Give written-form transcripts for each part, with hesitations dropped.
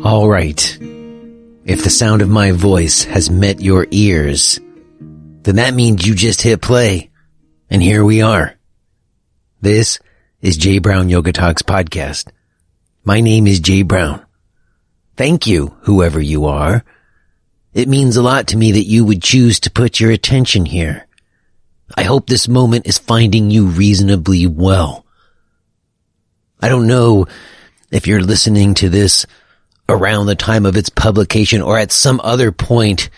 All right. If the sound of my voice has met your ears, then that means you just hit play. And here we are. This is Jay Brown Yoga Talks podcast. My name is Jay Brown. Thank you, whoever you are. It means a lot to me that you would choose to put your attention here. I hope this moment is finding you reasonably well. I don't know if you're listening to this around the time of its publication or at some other point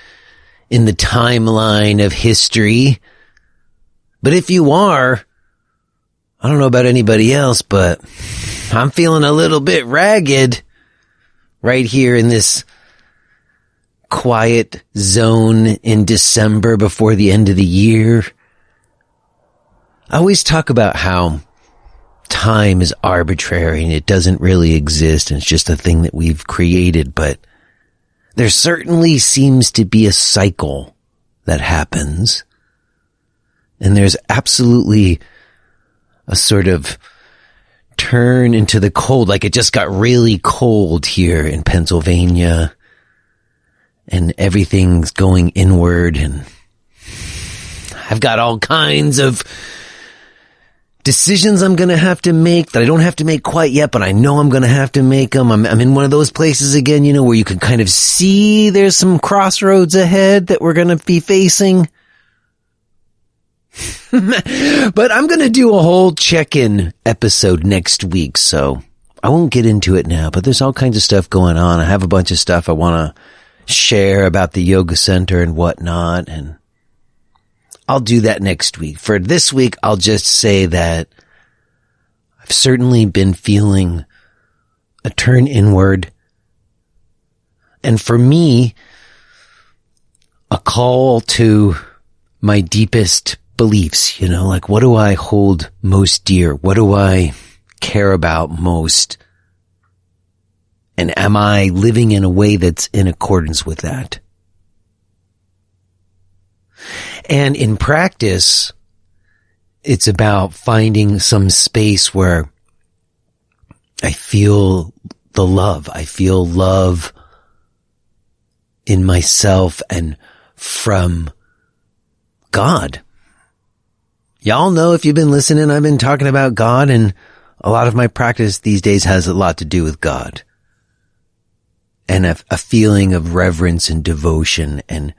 in the timeline of history. But if you are, I don't know about anybody else, but I'm feeling a little bit ragged right here in this quiet zone in December before the end of the year. I always talk about how time is arbitrary and it doesn't really exist and it's just a thing that we've created, but there certainly seems to be a cycle that happens, and there's absolutely a sort of turn into the cold, like it just got really cold here in Pennsylvania and everything's going inward, and I've got all kinds of decisions I'm going to have to make that I don't have to make quite yet, but I know I'm going to have to make them. I'm in one of those places again, you know, where you can kind of see there's some crossroads ahead that we're going to be facing. But I'm going to do a whole check-in episode next week, so I won't get into it now, but there's all kinds of stuff going on. I have a bunch of stuff I want to share about the yoga center and whatnot, and I'll do that next week. For this week, I'll just say that I've certainly been feeling a turn inward. And for me, a call to my deepest beliefs, you know, like what do I hold most dear? What do I care about most? And am I living in a way that's in accordance with that? And in practice, it's about finding some space where I feel the love. I feel love in myself and from God. Y'all know, if you've been listening, I've been talking about God, and a lot of my practice these days has a lot to do with God. And a feeling of reverence and devotion and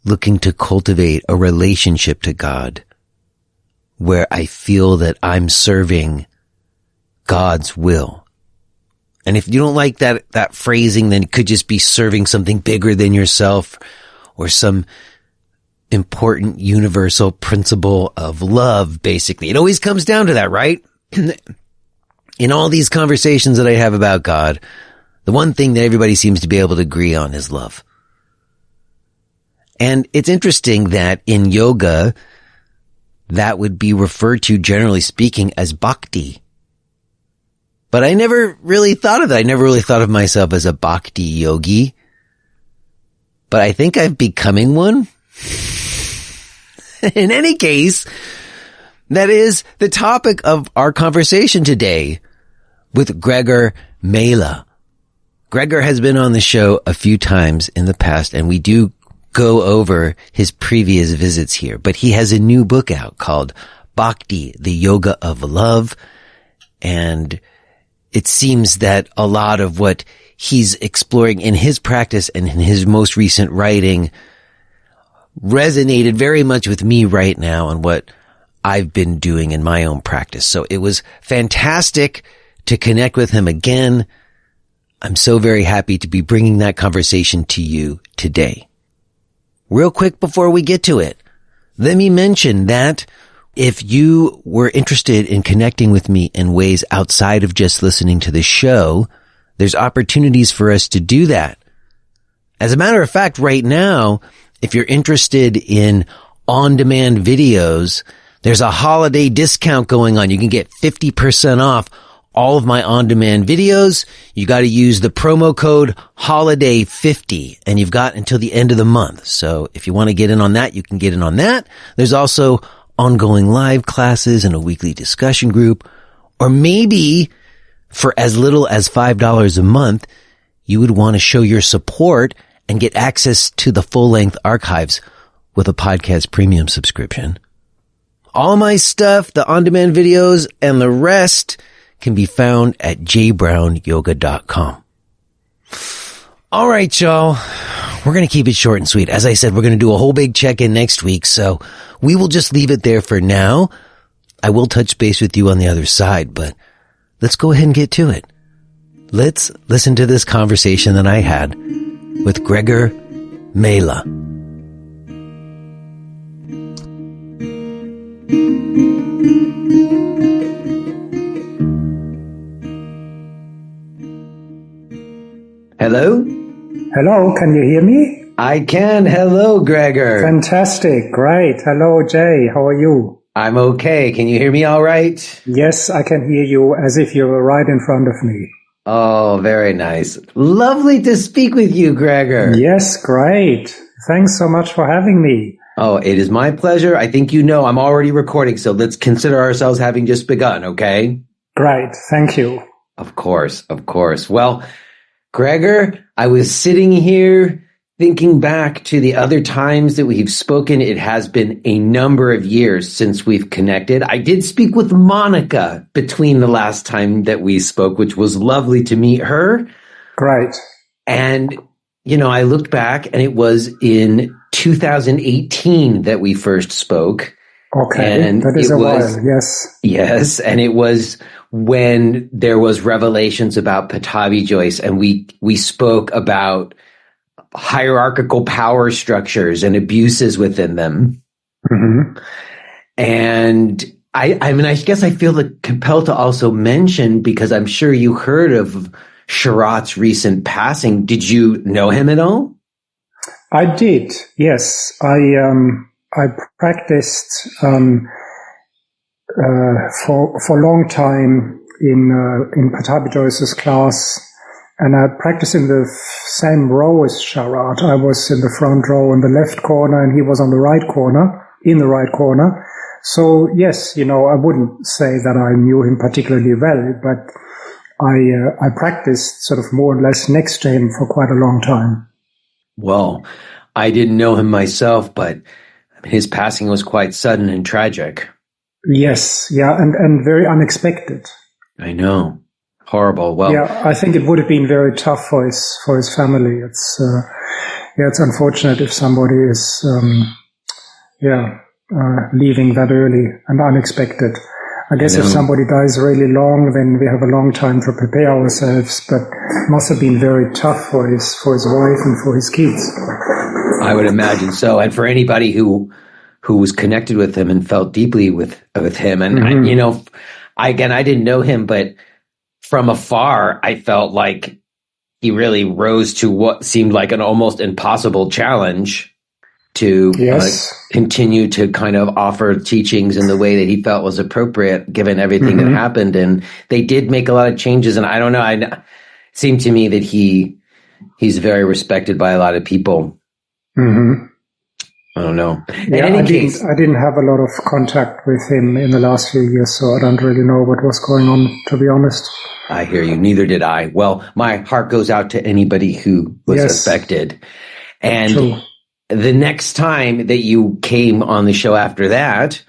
looking to cultivate a relationship to God where I feel that I'm serving God's will. And if you don't like that phrasing, then it could just be serving something bigger than yourself or some important universal principle of love, basically. It always comes down to that, right? In all these conversations that I have about God, the one thing that everybody seems to be able to agree on is love. And it's interesting that in yoga, that would be referred to, generally speaking, as Bhakti. But I never really thought of that. I never really thought of myself as a Bhakti yogi. But I think I'm becoming one. In any case, that is the topic of our conversation today with Gregor Maehle. Gregor has been on the show a few times in the past, and we do go over his previous visits here, but he has a new book out called Bhakti, the Yoga of Love. And it seems that a lot of what he's exploring in his practice and in his most recent writing resonated very much with me right now and what I've been doing in my own practice. So it was fantastic to connect with him again. I'm so very happy to be bringing that conversation to you today. Real quick before we get to it, let me mention that if you were interested in connecting with me in ways outside of just listening to the show, there's opportunities for us to do that. As a matter of fact, right now, if you're interested in on-demand videos, there's a holiday discount going on. You can get 50% off all of my on-demand videos, you got to use the promo code HOLIDAY50, and you've got until the end of the month. So if you want to get in on that, you can get in on that. There's also ongoing live classes and a weekly discussion group. Or maybe for as little as $5 a month, you would want to show your support and get access to the full-length archives with a podcast premium subscription. All my stuff, the on-demand videos, and the rest can be found at jbrownyoga.com. All right, y'all. We're going to keep it short and sweet. As I said, we're going to do a whole big check-in next week, so we will just leave it there for now. I will touch base with you on the other side, but let's go ahead and get to it. Let's listen to this conversation that I had with Gregor Maehle. Hello? Hello, can you hear me? I can. Hello, Gregor. Fantastic. Great. Hello, Jay. How are you? I'm okay. Can you hear me all right? Yes, I can hear you as if you were right in front of me. Oh, very nice. Lovely to speak with you, Gregor. Yes, great. Thanks so much for having me. Oh, it is my pleasure. I think you know I'm already recording, so let's consider ourselves having just begun, okay? Great. Thank you. Of course, of course. Well, Gregor, I was sitting here thinking back to the other times that we've spoken. It has been a number of years since we've connected. I did speak with Monica between the last time that we spoke, which was lovely to meet her. Great. And, you know, I looked back and it was in 2018 that we first spoke. Okay, and that is a while, yes. Yes, and it was when there was revelations about Pattabhi Jois, and we spoke about hierarchical power structures and abuses within them. Mm-hmm. And I mean, I guess I feel compelled to also mention, because I'm sure you heard of Sharat's recent passing. Did you know him at all? I did, yes. I practiced for a long time in Pattabhi Jois's class, and I practiced in the same row as Sharat. I was in the front row in the left corner, and he was on the right corner, in the right corner. So yes, you know, I wouldn't say that I knew him particularly well, but I practiced sort of more or less next to him for quite a long time. Well, I didn't know him myself, but his passing was quite sudden and tragic. Yes, yeah, and very unexpected. I know. Horrible. Well, yeah, I think it would have been very tough for his family. It's unfortunate if somebody is leaving that early and unexpected. I guess if somebody dies really long, then we have a long time to prepare ourselves, but it must have been very tough for his wife and for his kids. I would imagine so. And for anybody who was connected with him and felt deeply with him. And, Mm-hmm. I didn't know him, but from afar, I felt like he really rose to what seemed like an almost impossible challenge to continue to kind of offer teachings in the way that he felt was appropriate, given everything that happened. And they did make a lot of changes. And I don't know, it seemed to me that he's very respected by a lot of people. Mm-hmm. I don't know. Yeah, I didn't have a lot of contact with him in the last few years, so I don't really know what was going on, to be honest. I hear you. Neither did I. Well, my heart goes out to anybody who was affected. And True. The next time that you came on the show after that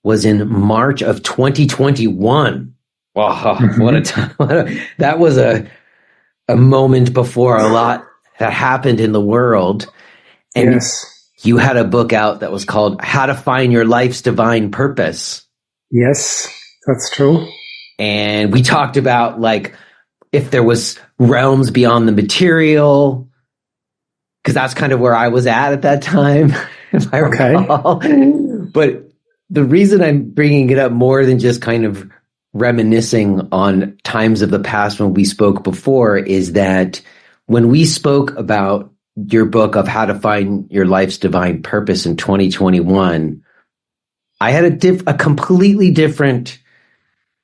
was in March of 2021. Wow, what a time. That was a moment before a lot that happened in the world. And you had a book out that was called How to Find Your Life's Divine Purpose. Yes, that's true. And we talked about, like, if there was realms beyond the material, because that's kind of where I was at that time, if I recall. But the reason I'm bringing it up more than just kind of reminiscing on times of the past when we spoke before is that when we spoke about your book of How to Find Your Life's Divine Purpose in 2021, I had a completely different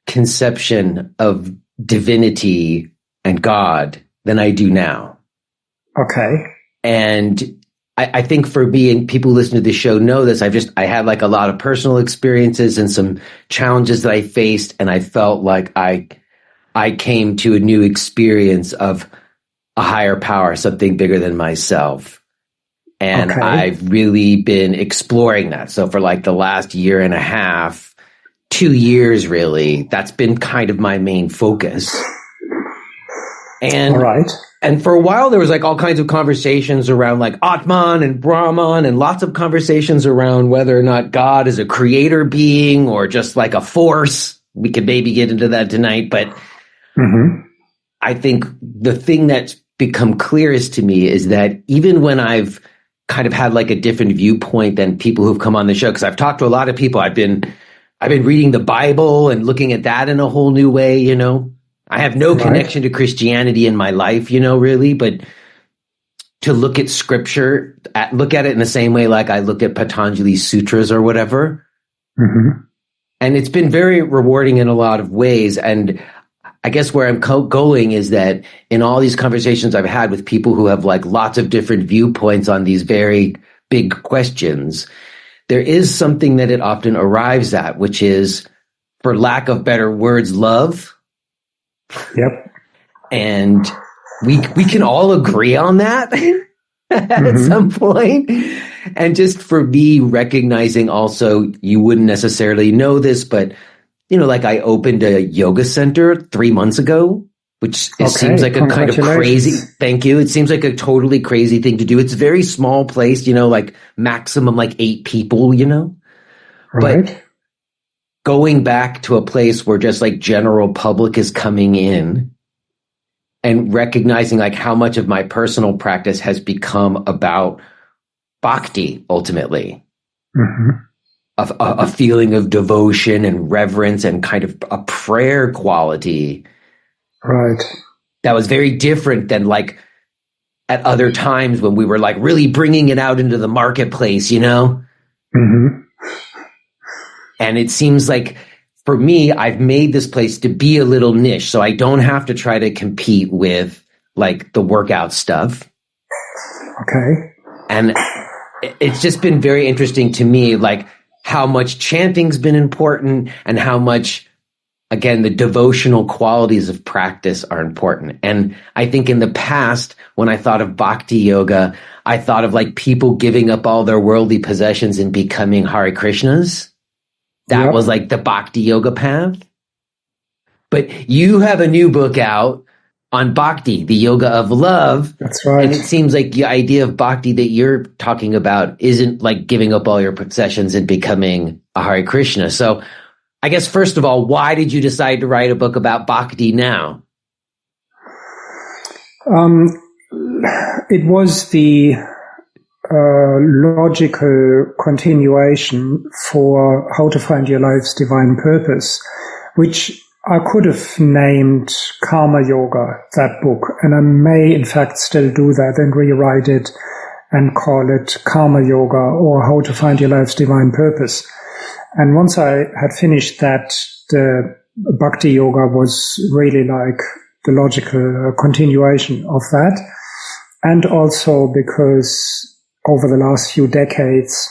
conception of divinity and God than I do now. Okay. And I think for me, and people who listen to the show know this, I had like a lot of personal experiences and some challenges that I faced. And I felt like I came to a new experience of a higher power, something bigger than myself. And Okay. I've really been exploring that. So for like the last year and a half, 2 years, really, that's been kind of my main focus. And, all right. And for a while, there was like all kinds of conversations around like Atman and Brahman and lots of conversations around whether or not God is a creator being or just like a force. We could maybe get into that tonight, but I think the thing that's become clearest to me is that even when I've kind of had like a different viewpoint than people who've come on the show, because I've talked to a lot of people, I've been reading the Bible and looking at that in a whole new way, you know. I have no connection to Christianity in my life, you know, really, but to look at scripture, look at it in the same way like I look at Patanjali's sutras or whatever. And it's been very rewarding in a lot of ways. And I guess where I'm going is that in all these conversations I've had with people who have like lots of different viewpoints on these very big questions, there is something that it often arrives at, which is, for lack of better words, love. Yep. And we can all agree on that at some point. And just for me, recognizing also, you wouldn't necessarily know this, but you know, like I opened a yoga center 3 months ago, which seems like a kind of crazy, thank you. It seems like a totally crazy thing to do. It's a very small place, you know, like maximum like 8 people, you know, but going back to a place where just like general public is coming in and recognizing like how much of my personal practice has become about bhakti ultimately. A feeling of devotion and reverence and kind of a prayer quality. Right. That was very different than like at other times when we were like really bringing it out into the marketplace, you know? And it seems like for me, I've made this place to be a little niche, so I don't have to try to compete with like the workout stuff. Okay. And it's just been very interesting to me, like how much chanting's been important and how much, again, the devotional qualities of practice are important. And I think in the past, when I thought of bhakti yoga, I thought of like people giving up all their worldly possessions and becoming Hare Krishnas. That was like the bhakti yoga path. But you have a new book out on bhakti, the yoga of love. That's right. And it seems like the idea of bhakti that you're talking about isn't like giving up all your possessions and becoming a Hare Krishna. So I guess, first of all, why did you decide to write a book about bhakti now? It was the logical continuation for How to Find Your Life's Divine Purpose, which I could have named Karma Yoga, that book, and I may in fact still do that and rewrite it and call it Karma Yoga or How to Find Your Life's Divine Purpose. And once I had finished that, the Bhakti Yoga was really like the logical continuation of that. And also because over the last few decades,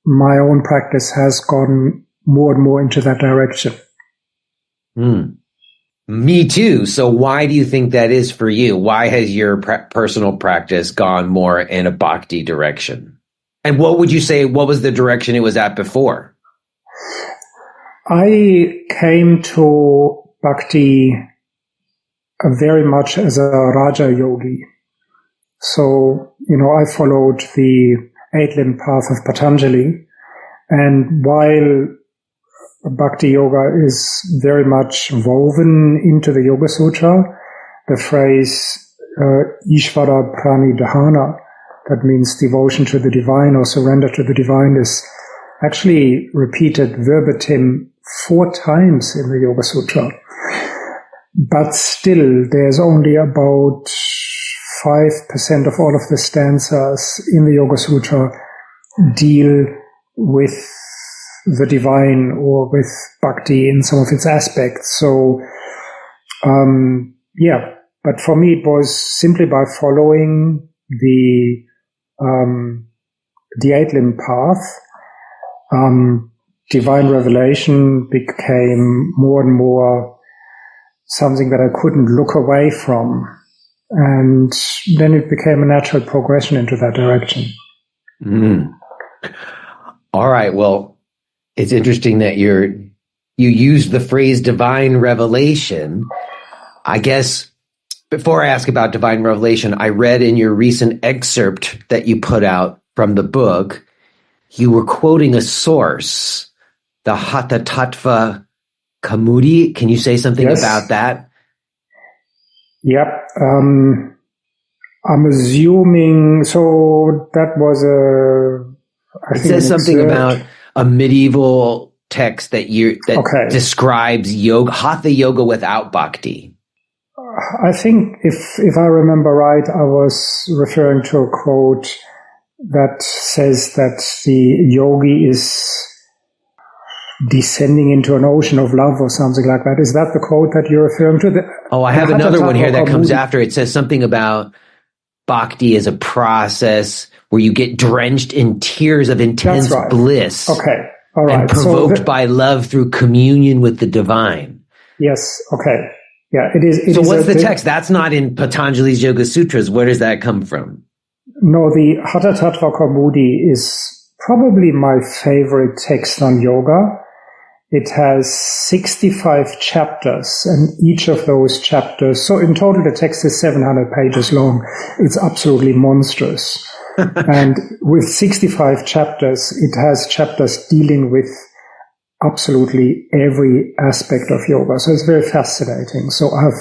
my own practice has gone more and more into that direction. Me too. So why do you think that is for you? Why has your personal practice gone more in a bhakti direction? And what would you say, what was the direction it was at before? I came to bhakti very much as a Raja Yogi. So, you know, I followed the 8-limb path of Patanjali. And while Bhakti Yoga is very much woven into the Yoga Sutra, the phrase Ishvara Pranidhana, that means devotion to the divine or surrender to the divine, is actually repeated verbatim 4 times in the Yoga Sutra. But still, there's only about 5% of all of the stanzas in the Yoga Sutra deal with the divine or with bhakti in some of its aspects. So But for me, it was simply by following the eight-limb path. Divine revelation became more and more something that I couldn't look away from. And then it became a natural progression into that direction. All right. Well, it's interesting that you used the phrase divine revelation. I guess before I ask about divine revelation, I read in your recent excerpt that you put out from the book, you were quoting a source, the Hatha Tatva Kaumudi. Can you say something about that? Yep. I'm assuming, so that was it says something about a medieval text that describes yoga, Hatha yoga without Bhakti. I think if I remember right, I was referring to a quote that says that the yogi is descending into an ocean of love or something like that. Is that the quote that you're referring to? I have another one here that comes after. It says something about Bhakti as a process where you get drenched in tears of intense bliss. Okay. All right. And provoked by love through communion with the divine. Yes. Okay. Yeah, it is. So what's the text? That's not in Patanjali's Yoga Sutras. Where does that come from? No, the Hatha Tatva Kaumudi is probably my favorite text on yoga. It has 65 chapters, and each of those chapters, so in total the text is 700 pages long. It's absolutely monstrous. And with 65 chapters, it has chapters dealing with absolutely every aspect of yoga. So it's very fascinating. So I've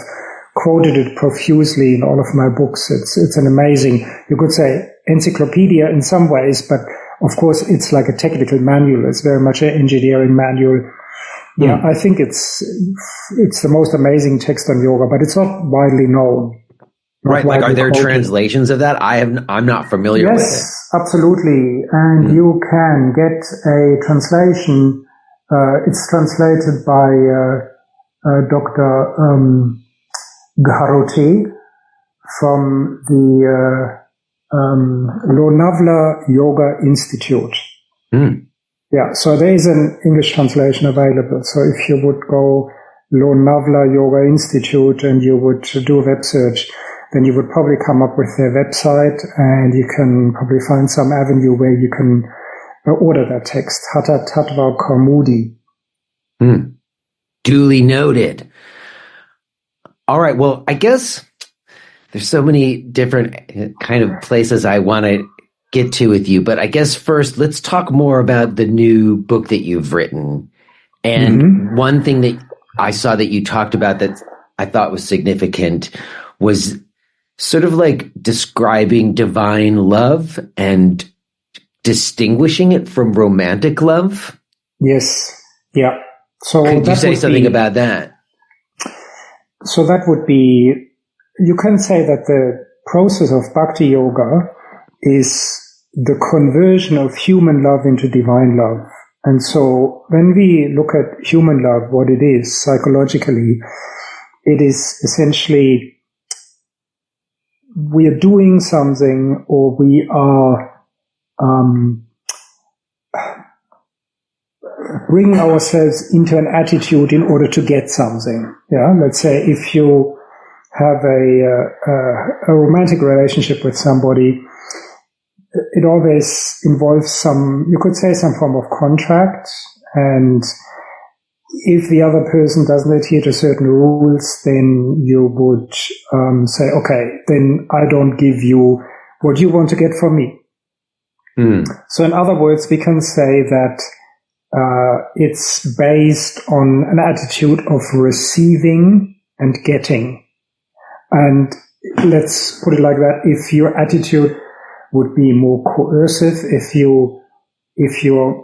quoted it profusely in all of my books. It's an amazing, you could say, encyclopedia in some ways, but of course it's like a technical manual. It's very much an engineering manual. Yeah, I think it's the most amazing text on yoga, but it's not widely known. Right, like are there translations of that? I'm not familiar with it. Yes, absolutely. And you can get a translation. It's translated by Dr. Gharote from the Lonavala Yoga Institute. Yeah, so there is an English translation available. So if you would go Lonavala Yoga Institute and you would do a web search, then you would probably come up with their website, and you can probably find some avenue where you can order that text, Hatha Tatva Kaumudi. Duly noted. All right, well, I guess there's so many different kind of places I want to get to with you, but I guess first let's talk more about the new book that you've written. And one thing that I saw that you talked about that I thought was significant was sort of like describing divine love and distinguishing it from romantic love. Yes. Yeah. So could you say something about that? So that would be, you can say that the process of Bhakti Yoga is the conversion of human love into divine love. And so when we look at human love, what it is psychologically, it is essentially we are doing something, or we are bringing ourselves into an attitude in order to get something. Yeah, let's say if you have a romantic relationship with somebody, it always involves some, you could say, some form of contract. And if the other person doesn't adhere to certain rules, then you would say, okay, then I don't give you what you want to get from me. So in other words, we can say that it's based on an attitude of receiving and getting. And let's put it like that. If your attitude would be more coercive, if you're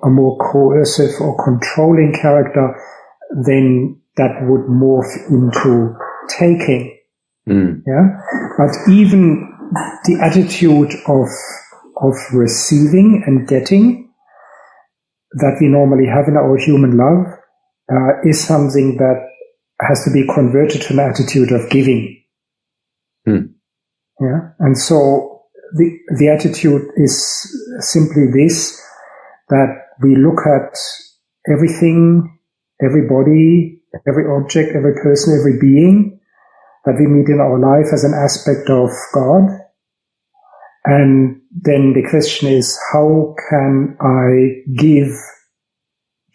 a more coercive or controlling character, then that would morph into taking. Yeah. But even the attitude of receiving and getting that we normally have in our human love is something that has to be converted to an attitude of giving. Yeah. And so the attitude is simply this, that we look at everything, everybody, every object, every person, every being that we meet in our life as an aspect of God. And then the question is, how can I give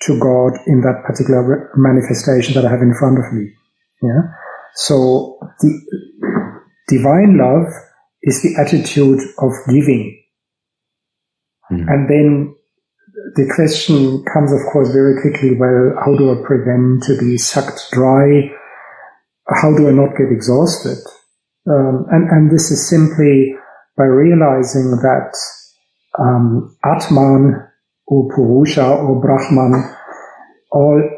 to God in that particular manifestation that I have in front of me? Yeah. So the divine love is the attitude of giving. And then the question comes, of course, very quickly, well, how do I prevent to be sucked dry? How do I not get exhausted? And this is simply by realizing that Atman or Purusha or Brahman, all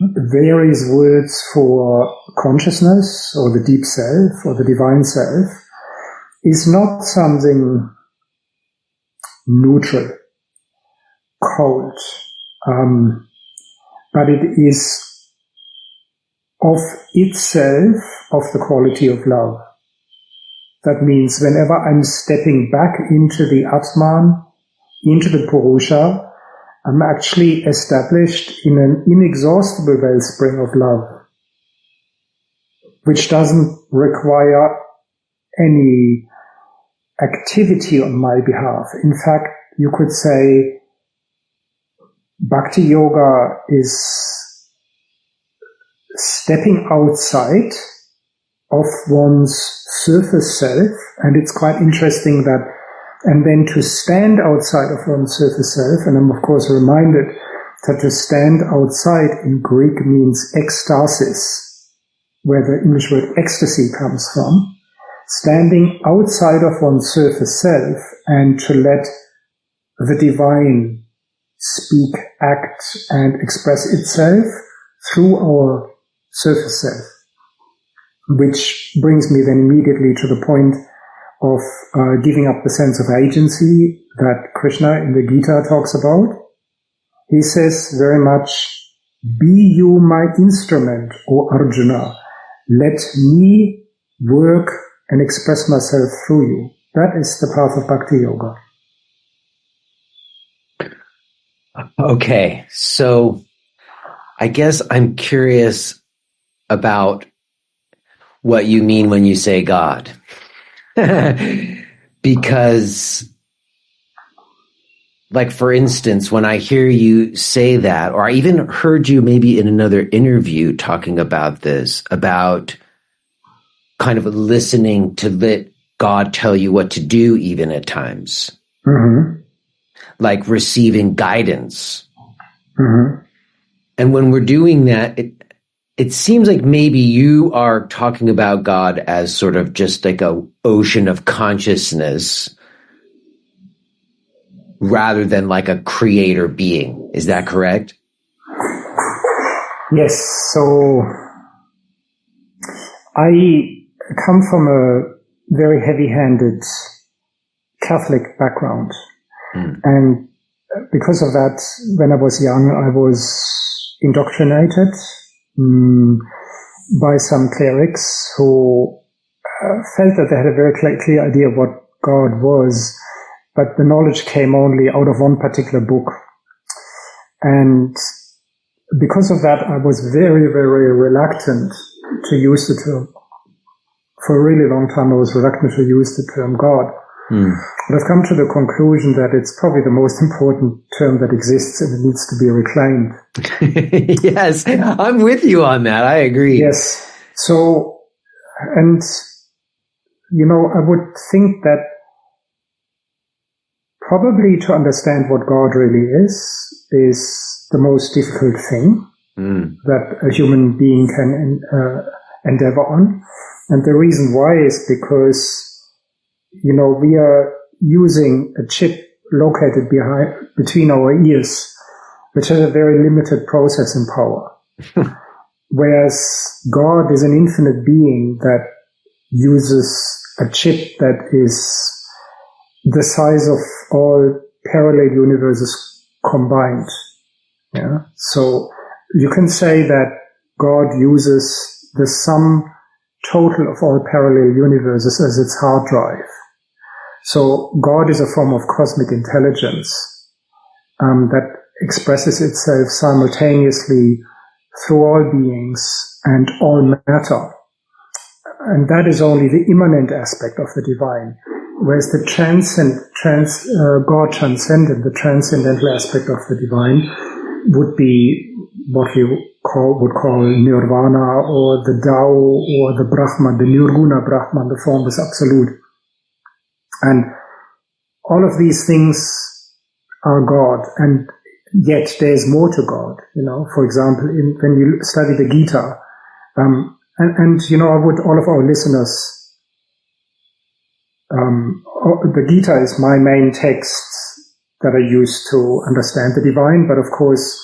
various words for consciousness or the deep self or the divine self, is not something neutral, cold, but it is of itself of the quality of love. That means whenever I'm stepping back into the Atman, into the Purusha, I'm actually established in an inexhaustible wellspring of love, which doesn't require any activity on my behalf. In fact, you could say Bhakti Yoga is stepping outside of one's surface self, and it's quite interesting that, and then to stand outside of one's surface self, and I'm of course reminded that to stand outside in Greek means ecstasis, where the English word ecstasy comes from, standing outside of one's surface self and to let the divine speak, act, and express itself through our surface self, which brings me then immediately to the point of giving up the sense of agency that Krishna in the Gita talks about. He says very much, be you my instrument, O Arjuna. Let me work and express myself through you. That is the path of Bhakti Yoga. Okay, so I guess I'm curious about what you mean when you say God. Because, like, for instance, when I hear you say that, or I even heard you maybe in another interview talking about this, about kind of listening to let God tell you what to do even at times. Like receiving guidance. And when we're doing that, it seems like maybe you are talking about God as sort of just like a ocean of consciousness rather than like a creator being. Is that correct? Yes. So I come from a very heavy-handed Catholic background. And because of that, when I was young, I was indoctrinated by some clerics who felt that they had a very clear idea of what God was, but the knowledge came only out of one particular book. And because of that, I was very, very reluctant to use the term. For a really long time, I was reluctant to use the term God. But I've come to the conclusion that it's probably the most important term that exists and it needs to be reclaimed. Yes, I'm with you on that. I agree. Yes. So, and, you know, I would think that probably to understand what God really is the most difficult thing that a human being can endeavor on. And the reason why is because, you know, we are using a chip located between our ears, which has a very limited processing power. Whereas God is an infinite being that uses a chip that is the size of all parallel universes combined. Yeah. So you can say that God uses the sum total of all parallel universes as its hard drive. So God is a form of cosmic intelligence that expresses itself simultaneously through all beings and all matter. And that is only the immanent aspect of the divine. Whereas the God transcendent, the transcendental aspect of the divine, would be what we would call nirvana, or the Tao, or the Brahman, the Nirguna Brahman, the formless absolute. And all of these things are God, and yet there's more to God. For example, when you study the Gita, and I would, all of our listeners, the Gita is my main text that I use to understand the divine, but of course,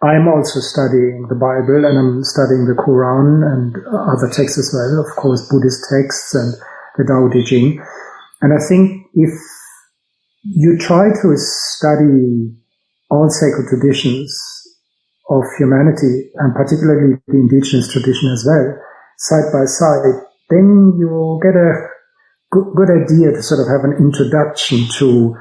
I'm also studying the Bible, and I'm studying the Quran and other texts as well, of course, Buddhist texts and the Tao Te Ching. And I think if you try to study all sacred traditions of humanity, and particularly the indigenous tradition as well, side by side, then you will get a good idea to sort of have an introduction to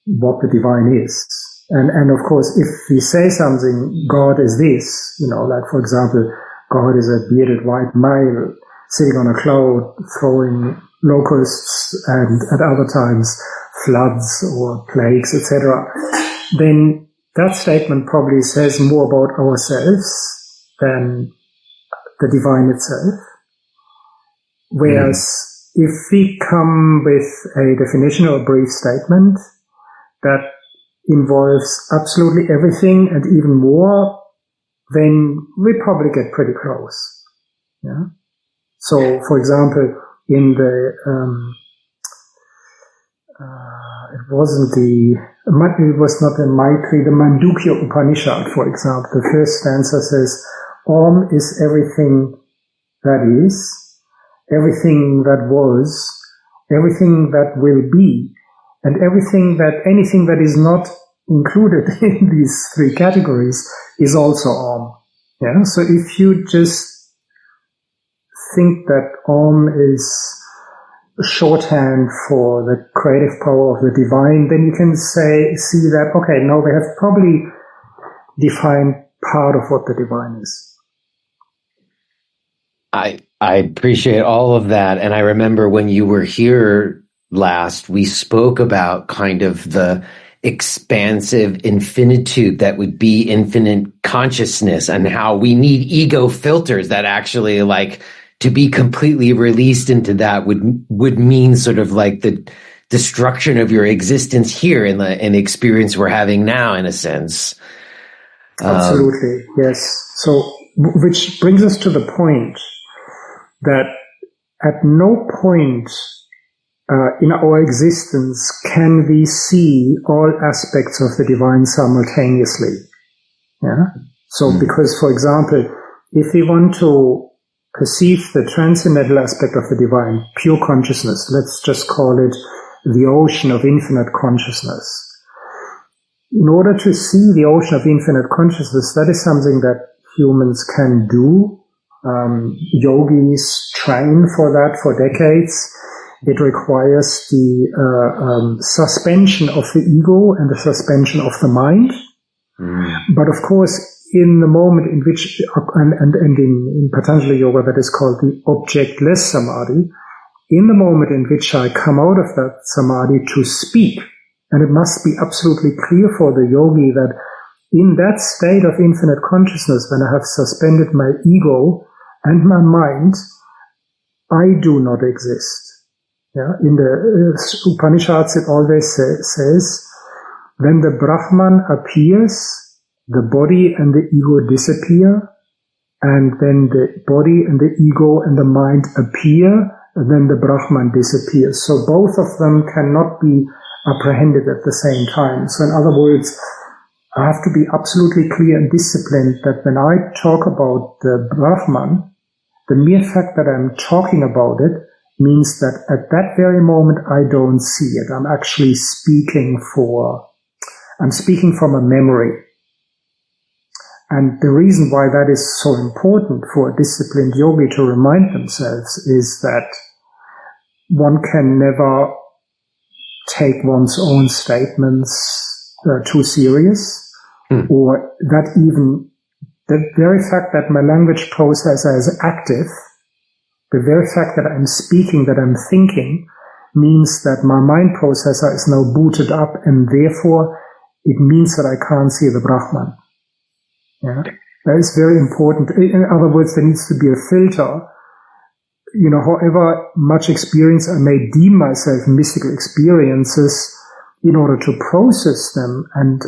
what the divine is. And of course, if we say something, God is this, like for example, God is a bearded white male sitting on a cloud throwing locusts and at other times floods or plagues, etc., then that statement probably says more about ourselves than the divine itself. Whereas if we come with a definition or a brief statement that involves absolutely everything and even more, then we probably get pretty close. Yeah. So, for example, in the it was not the Maitri, the Mandukya Upanishad, for example. The first stanza says, Om is everything that is, everything that was, everything that will be, and anything that is not included in these three categories is also Om. Yeah. So if you just think that Om is shorthand for the creative power of the divine, then you can see that, okay, no, we have probably defined part of what the divine is. I appreciate all of that. And I remember when you were here last, we spoke about kind of the expansive infinitude that would be infinite consciousness, and how we need ego filters that actually, like, to be completely released into that would mean sort of like the destruction of your existence here in the experience we're having now, in a sense. Absolutely, yes. So, which brings us to the point that at no point in our existence can we see all aspects of the divine simultaneously. Yeah. So, because, for example, if we want to perceive the transcendental aspect of the divine, pure consciousness, let's just call it the ocean of infinite consciousness. In order to see the ocean of infinite consciousness, that is something that humans can do. Yogis train for that for decades. It requires the suspension of the ego and the suspension of the mind. But of course, in the moment in which, and in Patanjali Yoga, that is called the objectless samadhi, in the moment in which I come out of that samadhi to speak, and it must be absolutely clear for the yogi that in that state of infinite consciousness, when I have suspended my ego and my mind, I do not exist. Yeah? In the Upanishads, it always says, when the Brahman appears, the body and the ego disappear, and then the body and the ego and the mind appear, and then the Brahman disappears. So both of them cannot be apprehended at the same time. So in other words, I have to be absolutely clear and disciplined that when I talk about the Brahman, the mere fact that I'm talking about it means that at that very moment I don't see it. I'm actually speaking from a memory. And the reason why that is so important for a disciplined yogi to remind themselves is that one can never take one's own statements too serious, or that even the very fact that my language processor is active, the very fact that I'm speaking, that I'm thinking, means that my mind processor is now booted up, and therefore it means that I can't see the Brahman. Yeah, that is very important. In other words, there needs to be a filter. You know, however much experience I may deem myself mystical experiences, in order to process them and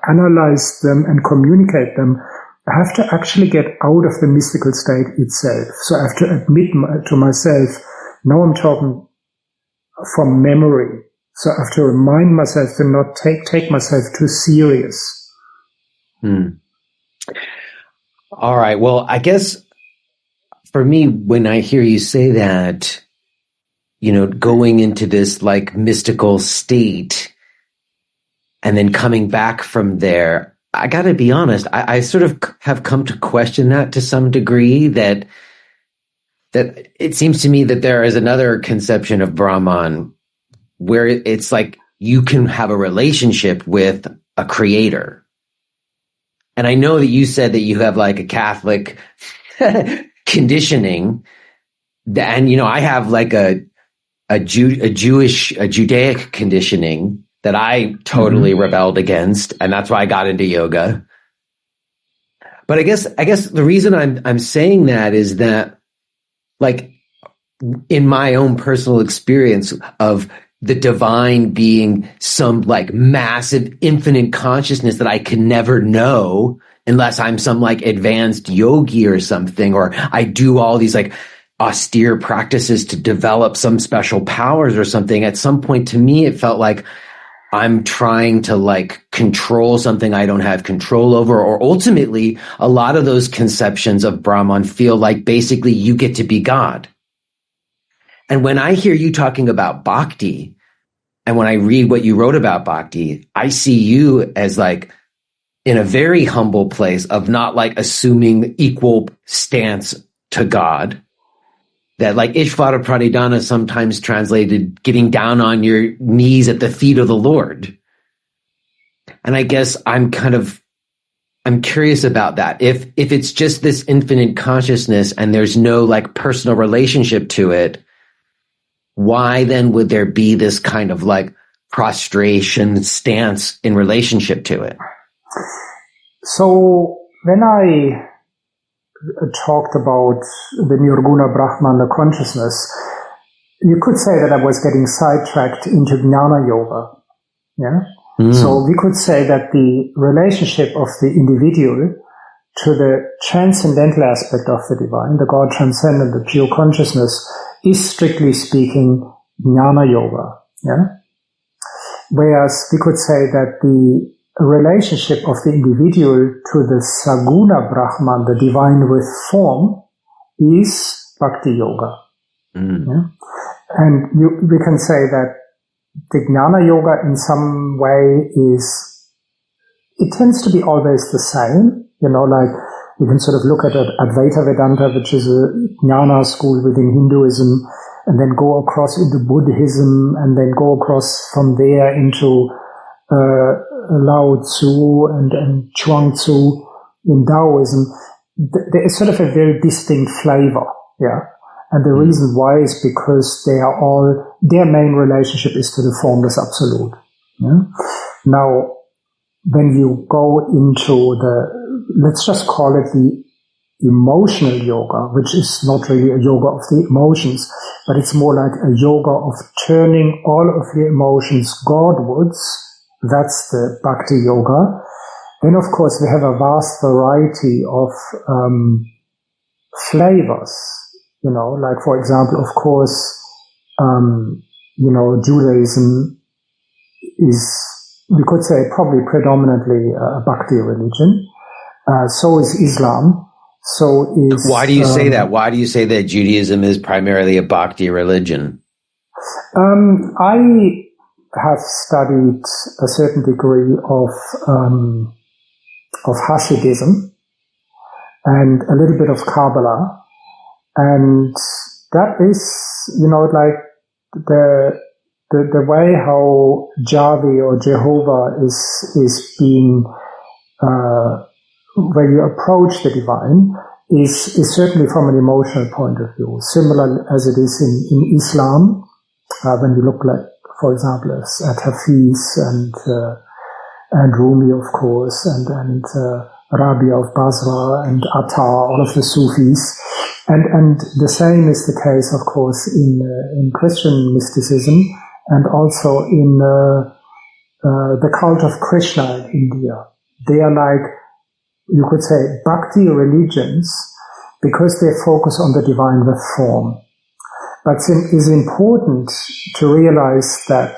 analyze them and communicate them, I have to actually get out of the mystical state itself. So I have to admit to myself, now I'm talking from memory. So I have to remind myself to not take myself too serious. All right. Well, I guess for me, when I hear you say that, you know, going into this like mystical state and then coming back from there, I got to be honest, I sort of have come to question that to some degree, that it seems to me that there is another conception of Brahman where it's like you can have a relationship with a creator. And I know that you said that you have like a Catholic conditioning, and, you know, I have like a Judaic conditioning that I totally rebelled against, and that's why I got into yoga. But I guess the reason I'm saying that is that, like, in my own personal experience of the divine being some like massive infinite consciousness that I can never know unless I'm some like advanced yogi or something, or I do all these like austere practices to develop some special powers or something. At some point, to me, it felt like I'm trying to like control something I don't have control over, or ultimately a lot of those conceptions of Brahman feel like basically you get to be God. And when I hear you talking about Bhakti, and when I read what you wrote about Bhakti, I see you as like in a very humble place of not like assuming equal stance to God. That like Ishvara Pranidhana sometimes translated getting down on your knees at the feet of the Lord. And I guess I'm curious about that. If it's just this infinite consciousness and there's no like personal relationship to it, why then would there be this kind of like prostration stance in relationship to it? So when I talked about the Nirguna Brahman, the consciousness, you could say that I was getting sidetracked into Gnana Yoga. Yeah. So we could say that the relationship of the individual to the transcendental aspect of the divine, the God transcendent, the pure consciousness, is strictly speaking Gnana Yoga. Yeah. Whereas we could say that the relationship of the individual to the Saguna Brahman, the divine with form, is Bhakti Yoga. Yeah? And we can say that the Gnana Yoga in some way it tends to be always the same. You know, like you can sort of look at Advaita Vedanta, which is a Jnana school within Hinduism, and then go across into Buddhism, and then go across from there into Lao Tzu and Chuang Tzu in Taoism. There is sort of a very distinct flavor, yeah. And the reason why is because their main relationship is to the formless absolute. Yeah? Now, when you go into let's just call it the emotional yoga, which is not really a yoga of the emotions, but it's more like a yoga of turning all of the emotions Godwards. That's the Bhakti Yoga. Then, of course, we have a vast variety of flavors. You know, like, for example, of course, Judaism is, we could say, probably predominantly a Bhakti religion. So is Islam. So is... Why do you say that? Why do you say that Judaism is primarily a Bhakti religion? I have studied a certain degree of Hasidism and a little bit of Kabbalah. And that is, like the way how Jahwe or Jehovah is being, where you approach the divine is certainly from an emotional point of view, similar as it is in Islam, when you look like, for example, at Hafiz and Rumi, of course, and Rabia of Basra and Attar, all of the Sufis. And the same is the case, of course, in Christian mysticism and also in the cult of Krishna in India. They are like, you could say, Bhakti religions because they focus on the divine with form. But it is important to realize that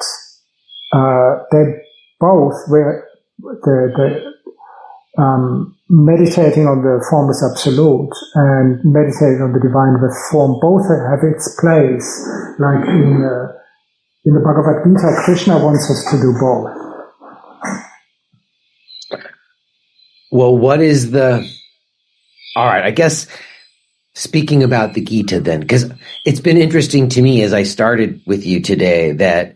they both, where the meditating on the formless absolute and meditating on the divine with form, both have its place. Like in the Bhagavad Gita, Krishna wants us to do both. Well, all right, I guess speaking about the Gita then, because it's been interesting to me as I started with you today that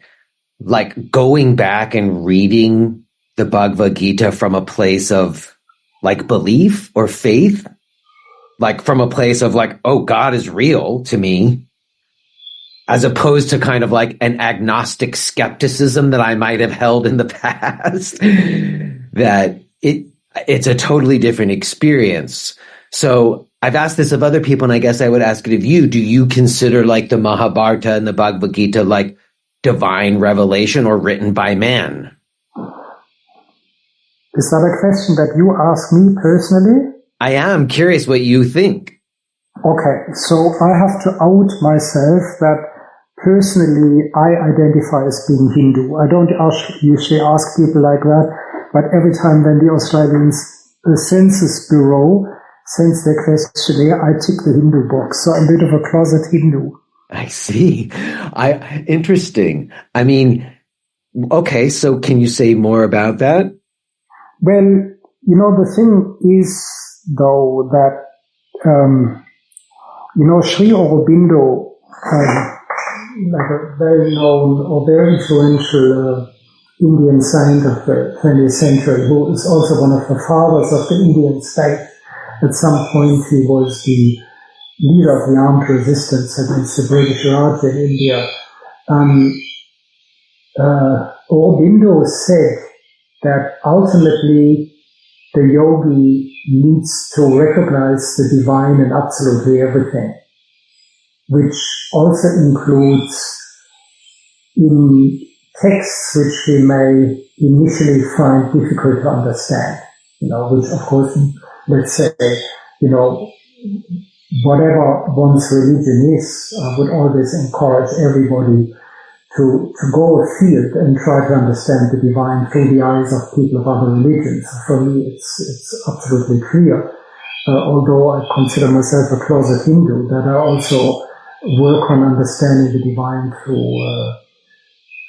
like going back and reading the Bhagavad Gita from a place of like belief or faith, like from a place of like, oh, God is real to me, as opposed to kind of like an agnostic skepticism that I might have held in the past, that it's a totally different experience. So I've asked this of other people, and I guess I would ask it of you. Do you consider like the Mahabharata and the Bhagavad Gita like divine revelation or written by man? Is that a question that you ask me personally? I am curious what you think. Okay, so I have to out myself that personally I identify as being Hindu. I don't usually ask people like that, but every time when the Australian Census Bureau sends their questionnaire, I tick the Hindu box. So I'm a bit of a closet Hindu. I see. Interesting. I mean, okay, so can you say more about that? Well, the thing is, though, that, Sri Aurobindo, like a very known or very influential Indian saint of the 20th century, who is also one of the fathers of the Indian state. At some point, he was the leader of the armed resistance against the British Raj in India. Aurobindo said that ultimately the yogi needs to recognize the divine in absolutely everything, which also includes in texts which we may initially find difficult to understand, which of course, let's say, whatever one's religion is, I would always encourage everybody to go afield and try to understand the divine through the eyes of people of other religions. For me, it's absolutely clear. Although I consider myself a closet Hindu, that I also work on understanding the divine through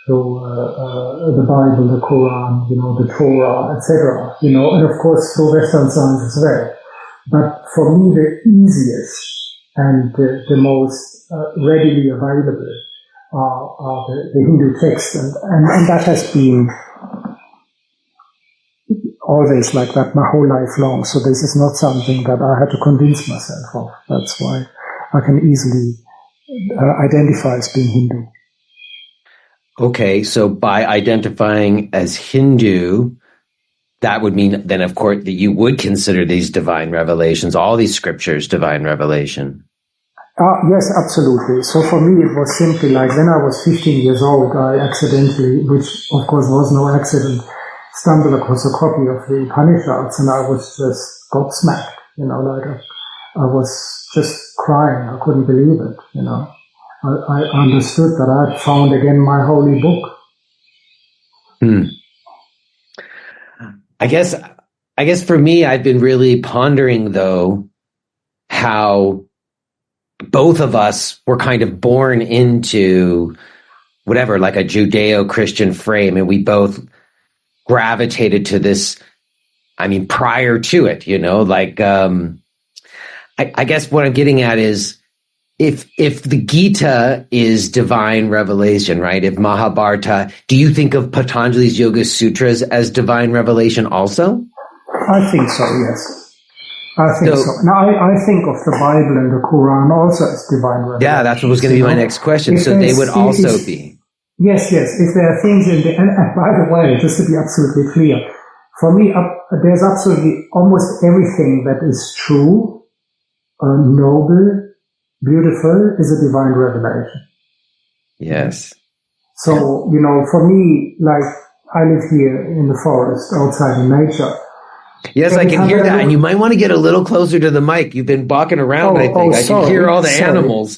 the Bible, the Quran, the Torah, etc. And of course through Western science as well. But for me, the easiest and the most readily available are the Hindu texts, and that has been always like that my whole life long. So this is not something that I had to convince myself of. That's why I can easily identify as being Hindu. Okay, so by identifying as Hindu, that would mean then, of course, that you would consider these divine revelations, all these scriptures, divine revelation. Yes, absolutely. So for me, it was simply like when I was 15 years old, I accidentally, which of course was no accident, stumbled across a copy of the Upanishads, and I was just gobsmacked, I was just crying. I couldn't believe it, I understood that I had found again my holy book. I guess for me, I've been really pondering, though, how both of us were kind of born into whatever, like a Judeo-Christian frame, and we both gravitated to this I mean, prior to it, like, I guess what I'm getting at is if the Gita is divine revelation, right? If Mahabharata, do you think of Patanjali's Yoga Sutras as divine revelation also? I think so, yes. I think so. Now, I think of the Bible and the Quran also as divine revelation. Yeah, that's what was going to be my next question. So they would also be. Yes. If there are things in the, and by the way, just to be absolutely clear, for me, there's absolutely almost everything that is true, noble, beautiful is a divine revelation. Yes. So, for me, like, I live here in the forest, outside in nature. Yes, I can hear that. And you might want to get a little closer to the mic. You've been walking around, I think. I can hear all the animals.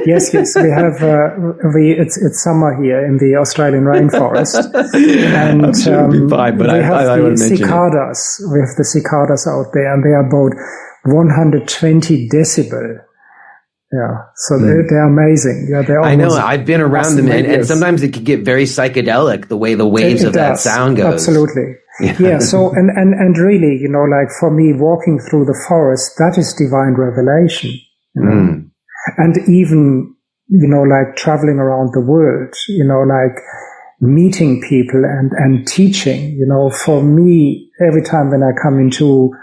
Yes. We have, it's summer here in the Australian rainforest. And I'm sure it'll be fine, but I want to mention cicadas. We have the cicadas out there, and they are about 120 decibel. Yeah, so they're amazing. Yeah, I know. I've been around them, and sometimes it can get very psychedelic, the way the waves of that sound goes. Absolutely. Yeah. So, and really, like for me, walking through the forest, that is divine revelation. And even, like traveling around the world, like meeting people and teaching, for me, every time when I come into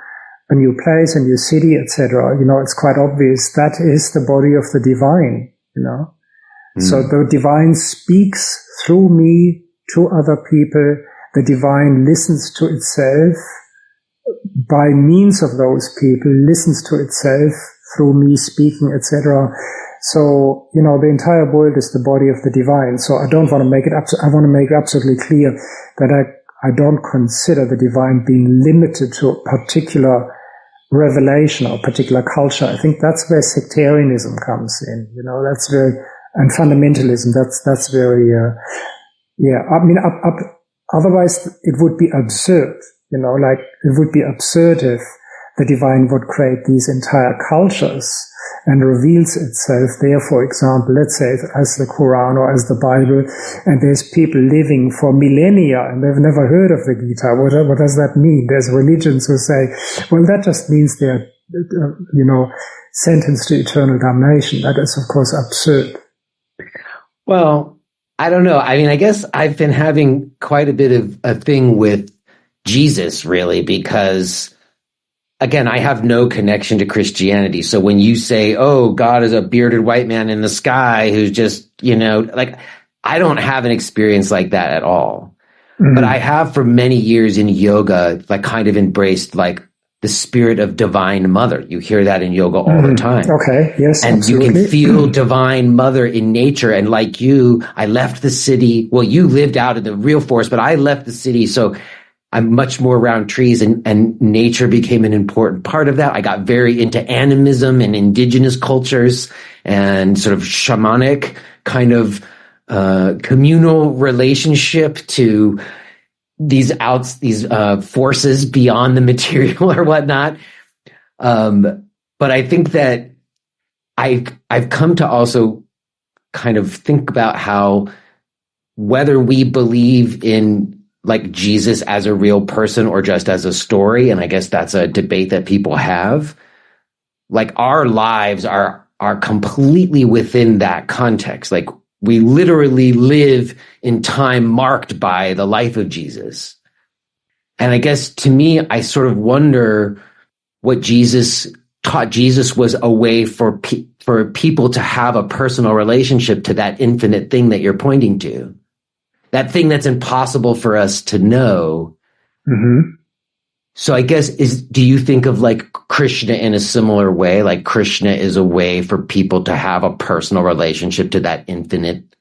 a new place, a new city, etc., it's quite obvious that is the body of the divine, So the divine speaks through me to other people. The divine listens to itself by means of those people, listens to itself through me speaking, etc. So, the entire world is the body of the divine. So I don't want to make it I want to make it absolutely clear that I don't consider the divine being limited to a particular revelation or particular culture. I think that's where sectarianism comes in, that's very, and fundamentalism, that's very, I mean, otherwise it would be absurd, like it would be absurd if the divine would create these entire cultures and reveals itself there, for example, let's say as the Quran or as the Bible, and there's people living for millennia and they've never heard of the Gita. What does that mean? There's religions who say, well, that just means they're, sentenced to eternal damnation. That is, of course, absurd. Well, I don't know. I mean, I guess I've been having quite a bit of a thing with Jesus, really, because again, I have no connection to Christianity. So when you say, oh, God is a bearded white man in the sky who's just, like, I don't have an experience like that at all. But I have for many years in yoga, like kind of embraced like the spirit of divine mother. You hear that in yoga all the time. Okay. Yes. And absolutely. You can feel divine mother in nature. And like you, I left the city. Well, you lived out in the real forest, but I left the city. So I'm much more around trees, and nature became an important part of that. I got very into animism and indigenous cultures and sort of shamanic kind of communal relationship to these forces beyond the material or whatnot. But I think that I've come to also kind of think about how whether we believe in like Jesus as a real person or just as a story, and I guess that's a debate that people have, like our lives are completely within that context. Like we literally live in time marked by the life of Jesus. And I guess to me, I sort of wonder what Jesus taught. Jesus was a way for people to have a personal relationship to that infinite thing that you're pointing to. That thing that's impossible for us to know. So I guess do you think of like Krishna in a similar way? Like Krishna is a way for people to have a personal relationship to that infinite,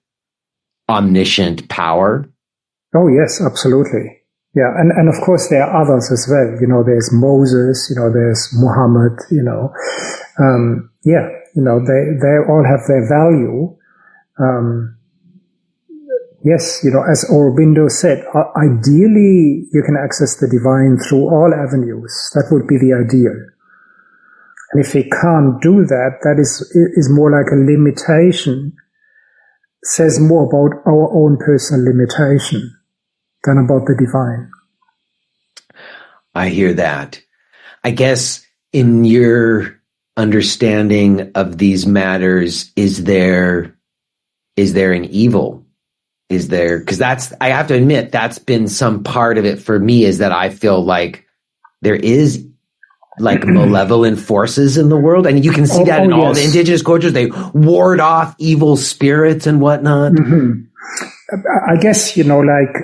omniscient power? Oh, yes, absolutely. Yeah. And of course there are others as well. There's Moses, there's Muhammad, they all have their value. Yes, as Aurobindo said, ideally you can access the divine through all avenues. That would be the ideal. And if we can't do that, that is more like a limitation, says more about our own personal limitation than about the divine. I hear that. I guess in your understanding of these matters, is there an evil? Is there, because I have to admit, that's been some part of it for me, is that I feel like there is like malevolent forces in the world. And you can see that in all the indigenous cultures. They ward off evil spirits and whatnot. I guess, like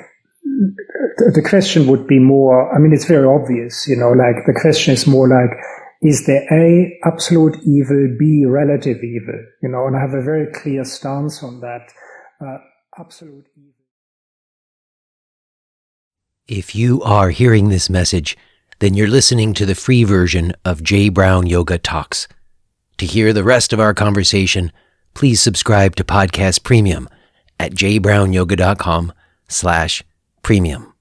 the question would be more, I mean, it's very obvious, like the question is more like, is there A, absolute evil, B, relative evil? And I have a very clear stance on that. Absolute evil. If you are hearing this message, then you're listening to the free version of J. Brown Yoga Talks. To hear the rest of our conversation, please subscribe to Podcast Premium at jbrownyoga.com/premium.